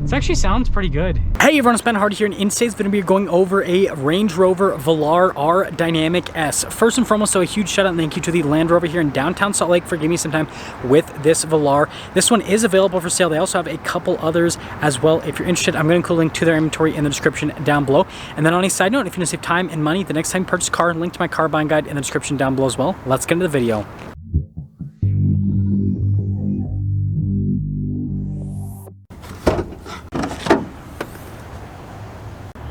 This actually sounds pretty good. Hey everyone, it's Ben Hardy here, and in today's video we're going over a Range Rover Velar R Dynamic S. First and foremost, so a huge shout out and thank you to the Land Rover here in downtown Salt Lake for giving me some time with this Velar. This one is available for sale. They also have a couple others as well. If you're interested, I'm going to include a link to their inventory in the description down below. And then on a side note, if you want to save time and money the next time you purchase a car, link to my car buying guide in the description down below as well. Let's get into the video.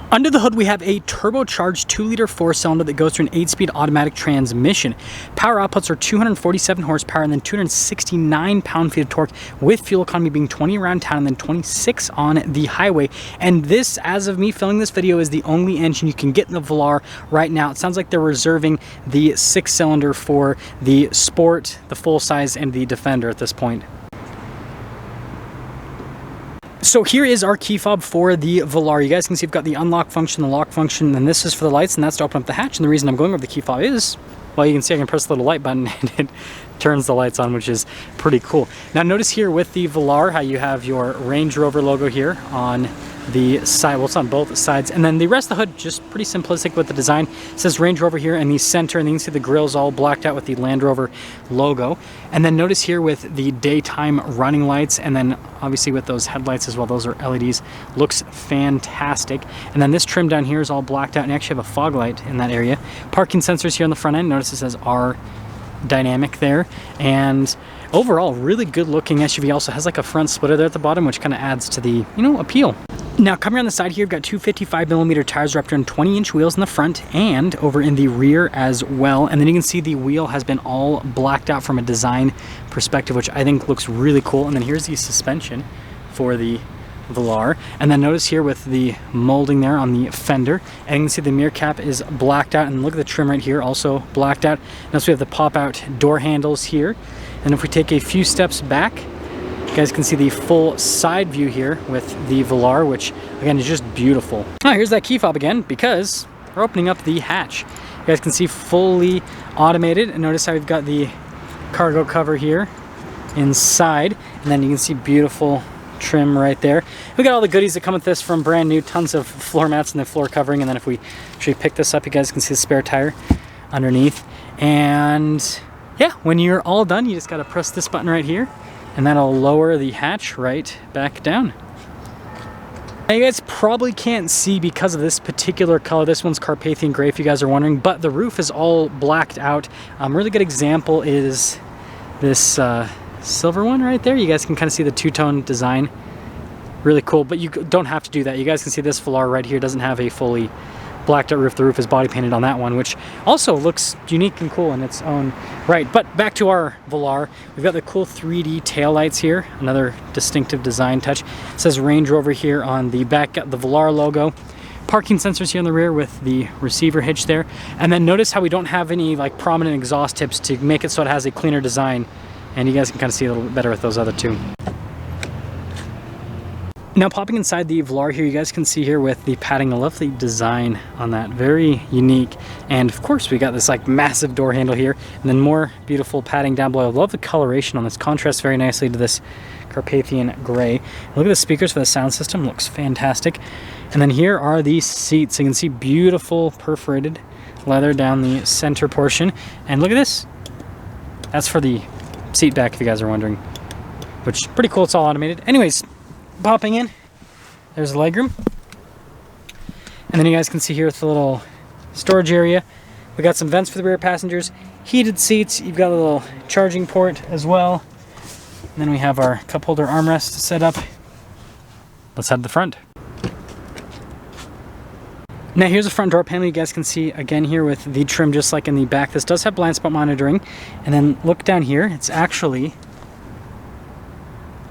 Under the hood, we have a turbocharged 2-liter 4-cylinder that goes through an 8-speed automatic transmission. Power outputs are 247 horsepower and then 269 pound-feet of torque, with fuel economy being 20 around town and then 26 on the highway. And this, as of me filming this video, is the only engine you can get in the Velar right now. It sounds like they're reserving the 6-cylinder for the Sport, the full-size, and the Defender at this point. So here is our key fob for the Velar. You guys can see I've got the unlock function, the lock function, and this is for the lights, and that's to open up the hatch. And the reason I'm going over the key fob is, well, you can see I can press the little light button and it turns the lights on, which is pretty cool. Now notice here with the Velar how you have your Range Rover logo here on the side, well, it's on both sides, and then the rest of the hood just pretty simplistic with the design. It says Range Rover here in the center, and then you can see the grill's all blacked out with the Land Rover logo. And then notice here with the daytime running lights, and then obviously with those headlights as well, those are LEDs, looks fantastic. And then this trim down here is all blacked out, and you actually have a fog light in that area. Parking sensors here on the front end, notice it says R Dynamic there, and overall really good looking SUV. Also has like a front splitter there at the bottom, which kind of adds to the, you know, appeal. Now coming around the side here, you've got two 55mm tires wrapped around 20-inch wheels in the front and over in the rear as well. And then you can see the wheel has been all blacked out from a design perspective, which I think looks really cool. And then here's the suspension for the Velar. And then notice here with the molding there on the fender, and you can see the mirror cap is blacked out, and look at the trim right here, also blacked out. Now so we have the pop-out door handles here. And if we take a few steps back, you guys can see the full side view here with the Velar, which again is just beautiful. Oh, here's that key fob again, because we're opening up the hatch. You guys can see fully automated, and notice how we've got the cargo cover here inside, and then you can see beautiful trim right there. We got all the goodies that come with this from brand new, tons of floor mats and the floor covering. And then if we actually pick this up, you guys can see the spare tire underneath. And yeah, when you're all done, you just got to press this button right here, and that'll lower the hatch right back down. Now you guys probably can't see because of this particular color. This one's Carpathian gray if you guys are wondering, but the roof is all blacked out. Really good example is this silver one right there. You guys can kind of see the two-tone design. Really cool, but you don't have to do that. You guys can see this Velar right here doesn't have a fully blacked out roof. The roof is body painted on that one, which also looks unique and cool in its own right. But back to our Velar, we've got the cool 3D taillights here, another distinctive design touch. It says Range Rover here on the back, got the Velar logo. Parking sensors here on the rear with the receiver hitch there. And then notice how we don't have any like prominent exhaust tips to make it so it has a cleaner design. And you guys can kind of see a little bit better with those other two. Now popping inside the Velar here, you guys can see here with the padding, a lovely design on that, very unique. And of course we got this like massive door handle here, and then more beautiful padding down below. I love the coloration on this, contrasts very nicely to this Carpathian gray. Look at the speakers for the sound system, looks fantastic. And then here are the seats. You can see beautiful perforated leather down the center portion. And look at this, that's for the seat back if you guys are wondering, which is pretty cool. It's all automated. Anyways, popping in, there's the legroom, and then you guys can see here with the little storage area, we got some vents for the rear passengers, heated seats, you've got a little charging port as well, and then we have our cup holder armrest set up. Let's head to the front. Now here's the front door panel. You guys can see again here with the trim just like in the back. This does have blind spot monitoring, and then look down here, it's actually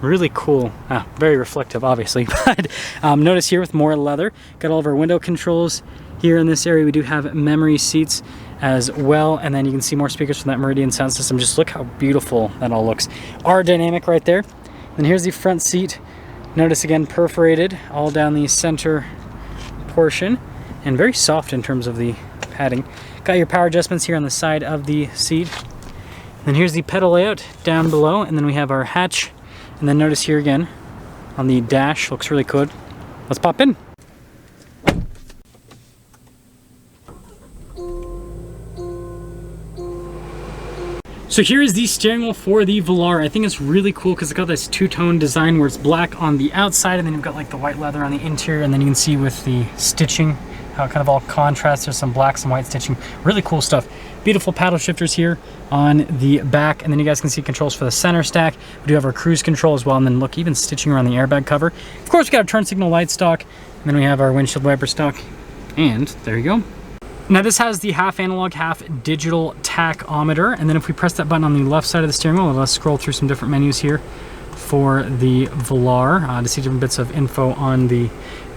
really cool. Very reflective obviously, but notice here with more leather, got all of our window controls here in this area. We do have memory seats as well, and then you can see more speakers from that Meridian sound system. Just look how beautiful that all looks. R Dynamic right there. And here's the front seat. Notice again then all down the center portion, and very soft in terms of the padding. Got your power adjustments here on the side of the seat. And then here's the pedal layout down below, and then we have our hatch. And then notice here again, on the dash. Looks really good. Let's pop in. So here is the steering wheel for the Velar. I think it's really cool because it's got this two-tone design where it's black on the outside and then you've got like the white leather on the interior, and then you can see with the stitching how it kind of all contrasts. There's some black, some white stitching. Really cool stuff. Beautiful paddle shifters here on the back, and then you guys can see controls for the center stack. We do have our cruise control as well, and then look, even stitching around the airbag cover. Of course, we got our turn signal light stock, and then we have our windshield wiper stock, and there you go. Now this has the half analog, half digital tachometer, and then if we press that button on the left side of the steering wheel, let's scroll through some different menus here for the Velar to see different bits of info on the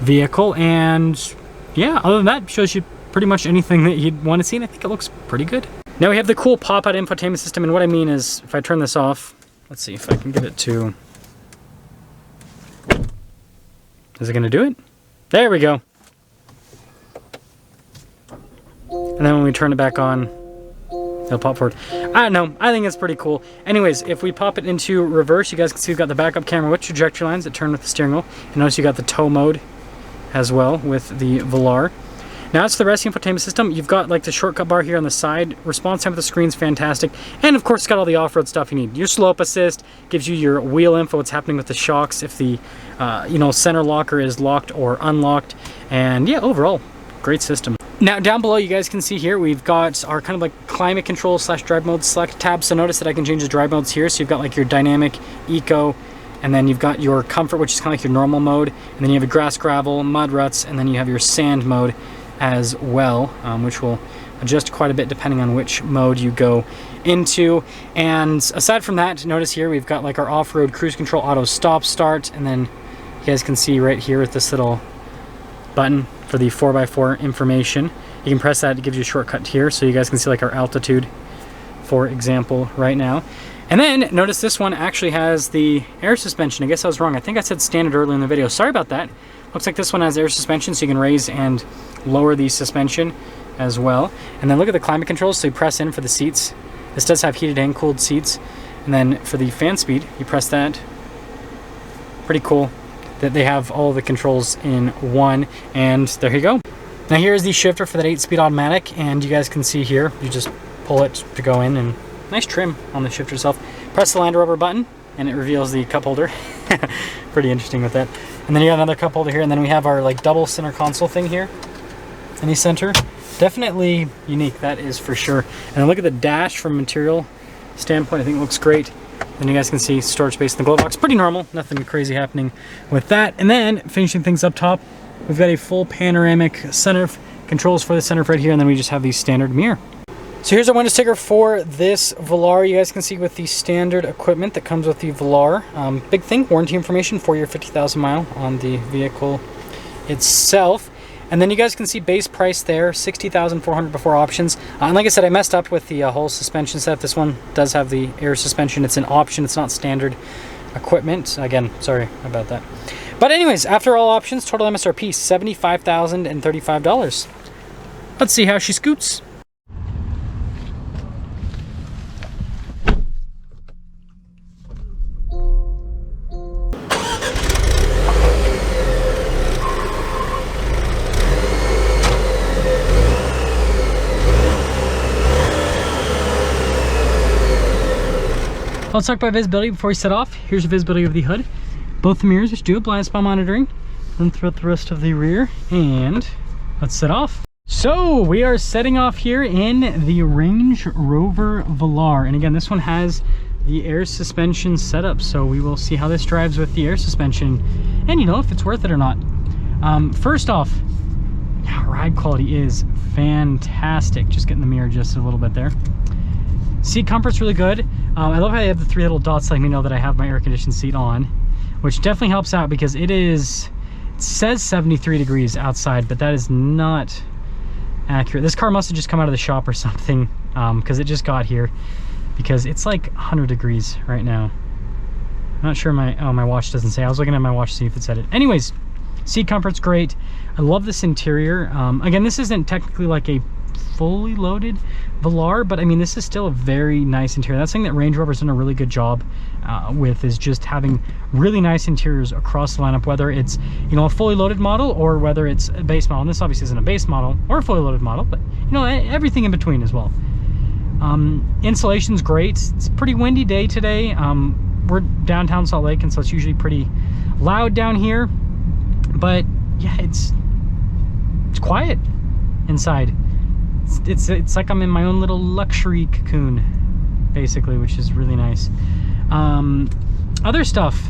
vehicle. And yeah, other than that, shows you pretty much anything that you'd want to see, and I think it looks pretty good. Now we have the cool pop-out infotainment system, and what I mean is, if I turn this off, let's see if I can get it to... Is it going to do it? There we go. And then when we turn it back on, it'll pop forward. I don't know. I think it's pretty cool. Anyways, if we pop it into reverse, you guys can see we've got the backup camera with trajectory lines that turn with the steering wheel. And notice you got the tow mode as well with the Velar. Now it's the rest infotainment system. You've got like the shortcut bar here on the side. Response time with the screen's fantastic. And of course, it's got all the off-road stuff you need. Your slope assist gives you your wheel info, what's happening with the shocks, if the center locker is locked or unlocked. And yeah, overall, great system. Now down below, you guys can see here, we've got our kind of like climate control / drive mode select tab. So notice that I can change the drive modes here. So you've got like your dynamic, eco, and then you've got your comfort, which is kind of like your normal mode. And then you have your grass, gravel, mud ruts, and then you have your sand mode as well, which will adjust quite a bit depending on which mode you go into. And aside from that, notice here we've got like our off-road cruise control, auto stop start, and then you guys can see right here with this little button for the 4x4 information. You can press that, it gives you a shortcut here, so you guys can see like our altitude, for example, right now. And then notice this one actually has the air suspension. I guess I was wrong. I think I said standard earlier in the video. Sorry about that. Looks like this one has air suspension, so you can raise and lower the suspension as well. And then look at the climate controls. So you press in for the seats. This does have heated and cooled seats. And then for the fan speed, you press that. Pretty cool that they have all the controls in one, and there you go. Now here's the shifter for that 8-speed automatic, and you guys can see here, you just pull it to go in, and nice trim on the shifter itself. Press the Land Rover button, and it reveals the cup holder. Pretty interesting with that. And then you got another cup holder here, and then we have our like double center console thing here in the center. Definitely unique, that is for sure. And then look at the dash from material standpoint. I think it looks great. And you guys can see storage space in the glove box. Pretty normal, nothing crazy happening with that. And then finishing things up top, we've got a full panoramic sunroof, controls for the sunroof right here, and then we just have the standard mirror. So here's our window sticker for this Velar. You guys can see with the standard equipment that comes with the Velar. Big thing, warranty information, 4-year, 50,000 mile on the vehicle itself. And then you guys can see base price there, $60,400 before options. And like I said, I messed up with the whole suspension setup. This one does have the air suspension. It's an option. It's not standard equipment. Again, sorry about that. But anyways, after all options, total MSRP, $75,035. Let's see how she scoots. Let's talk about visibility before we set off. Here's the visibility of the hood. Both the mirrors, which do have blind spot monitoring. Then throughout the rest of the rear. And let's set off. So we are setting off here in the Range Rover Velar. And again, this one has the air suspension setup. So we will see how this drives with the air suspension. And you know, if it's worth it or not. First off, ride quality is fantastic. Just getting the mirror adjusted a little bit there. Seat comfort's really good. I love how they have the 3 little dots letting me know that I have my air conditioned seat on, which definitely helps out because it says 73 degrees outside, but that is not accurate. This car must have just come out of the shop or something, because it just got here, because it's like 100 degrees right now. I'm not sure my watch doesn't say. I was looking at my watch to see if it said it. Anyways, seat comfort's great. I love this interior. Again, this isn't technically like a fully loaded Velar, but I mean, this is still a very nice interior. That's something that Range Rover's done a really good job with, is just having really nice interiors across the lineup, whether it's, you know, a fully loaded model or whether it's a base model. And this obviously isn't a base model or a fully loaded model, but you know, everything in between as well. Insulation's great. It's a pretty windy day today. We're downtown Salt Lake, and so it's usually pretty loud down here, but yeah, it's quiet inside. It's like I'm in my own little luxury cocoon, basically, which is really nice. Other stuff,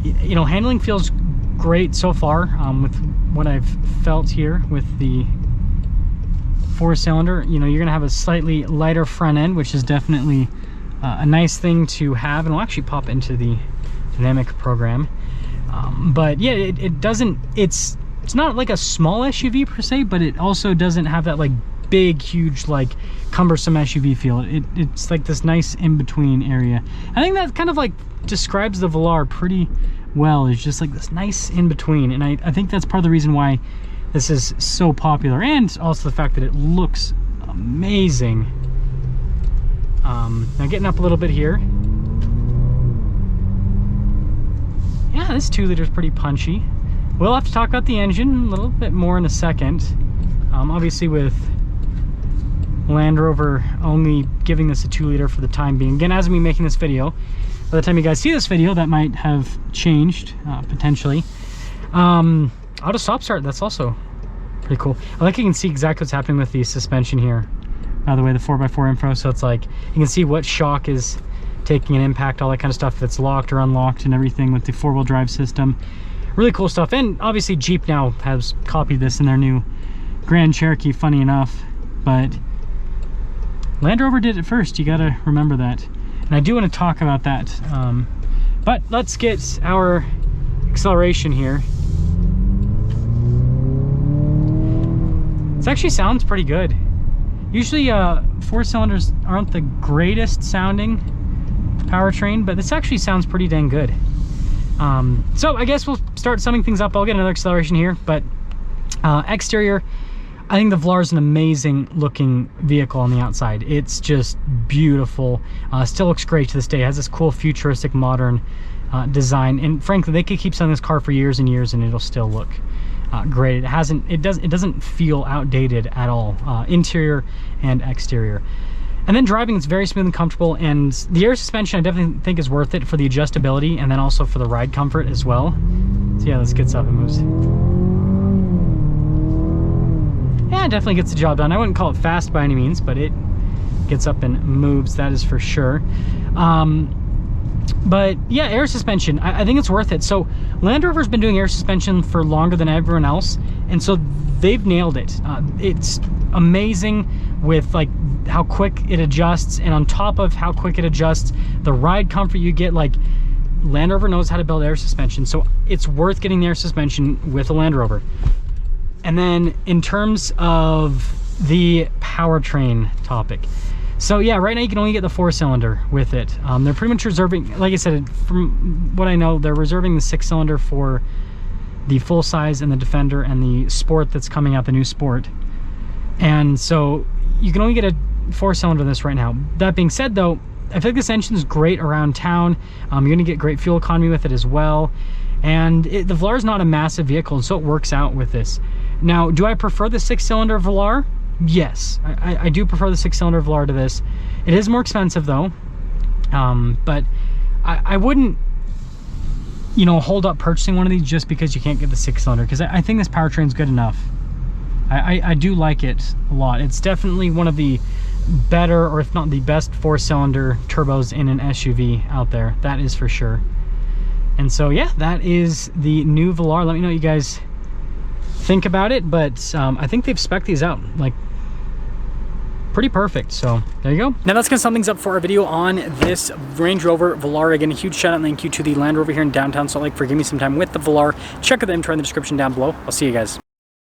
you know, handling feels great so far, with what I've felt here with the 4-cylinder. You know, you're gonna have a slightly lighter front end, which is definitely a nice thing to have, and we'll actually pop into the dynamic program. But yeah, it doesn't, it's not like a small SUV per se, but it also doesn't have that like big, huge, like cumbersome SUV feel. It's like this nice in-between area. I think that kind of like describes the Velar pretty well, is just like this nice in-between, and I think that's part of the reason why this is so popular, and also the fact that it looks amazing. Now getting up a little bit here. Yeah, this 2-liter is pretty punchy. We'll have to talk about the engine a little bit more in a second. Obviously with Land Rover only giving this a 2-liter for the time being. Again, as I'm making this video, by the time you guys see this video, that might have changed, potentially. Auto stop start, that's also pretty cool. I like you can see exactly what's happening with the suspension here. By the way, the 4x4 info, so it's like, you can see what shock is taking an impact, all that kind of stuff, if it's locked or unlocked and everything with the 4-wheel drive system. Really cool stuff. And obviously Jeep now has copied this in their new Grand Cherokee, funny enough, but Land Rover did it first. You gotta remember that. And I do want to talk about that. But let's get our acceleration here. It actually sounds pretty good. Usually 4-cylinders aren't the greatest sounding powertrain, but this actually sounds pretty dang good. So I guess we'll start summing things up. I'll get another acceleration here, but exterior, I think the Velar is an amazing looking vehicle on the outside. It's just beautiful. Still looks great to this day. It has this cool futuristic modern design, and frankly, they could keep selling this car for years and years and it'll still look great. It doesn't feel outdated at all, interior and exterior. And then driving, it's very smooth and comfortable, and the air suspension I definitely think is worth it for the adjustability and then also for the ride comfort as well. So yeah, this gets up and moves. Yeah, it definitely gets the job done. I wouldn't call it fast by any means, but it gets up and moves, that is for sure. But yeah, air suspension, I think it's worth it. So Land Rover's been doing air suspension for longer than everyone else, and so they've nailed it. It's amazing with like how quick it adjusts, and on top of how quick it adjusts, the ride comfort you get. Like, Land Rover knows how to build air suspension, so it's worth getting the air suspension with a Land Rover. And then in terms of the powertrain topic, so yeah, right now you can only get the 4-cylinder with it. They're pretty much reserving, like I said, from what I know, they're reserving the 6-cylinder for the full size and the Defender and the Sport that's coming out, the new Sport. And so you can only get a 4-cylinder in this right now. That being said though, I feel like this engine is great around town. You're gonna get great fuel economy with it as well. And the Velar is not a massive vehicle, and so it works out with this. Now, do I prefer the 6-cylinder Velar? Yes, I do prefer the 6-cylinder Velar to this. It is more expensive though, but I wouldn't, you know, hold up purchasing one of these just because you can't get the 6-cylinder, because I think this powertrain's good enough. I do like it a lot. It's definitely one of the better, or if not the best, 4-cylinder turbos in an SUV out there. That is for sure. And so yeah, that is the new Velar. Let me know what you guys think about it, but I think they've spec'd these out like pretty perfect. So there you go. Now that's gonna sum things up for our video on this Range Rover Velar. Again, a huge shout out and thank you to the Land Rover here in downtown Salt Lake for giving me some time with the Velar. Check out the info in the description down below. I'll see you guys.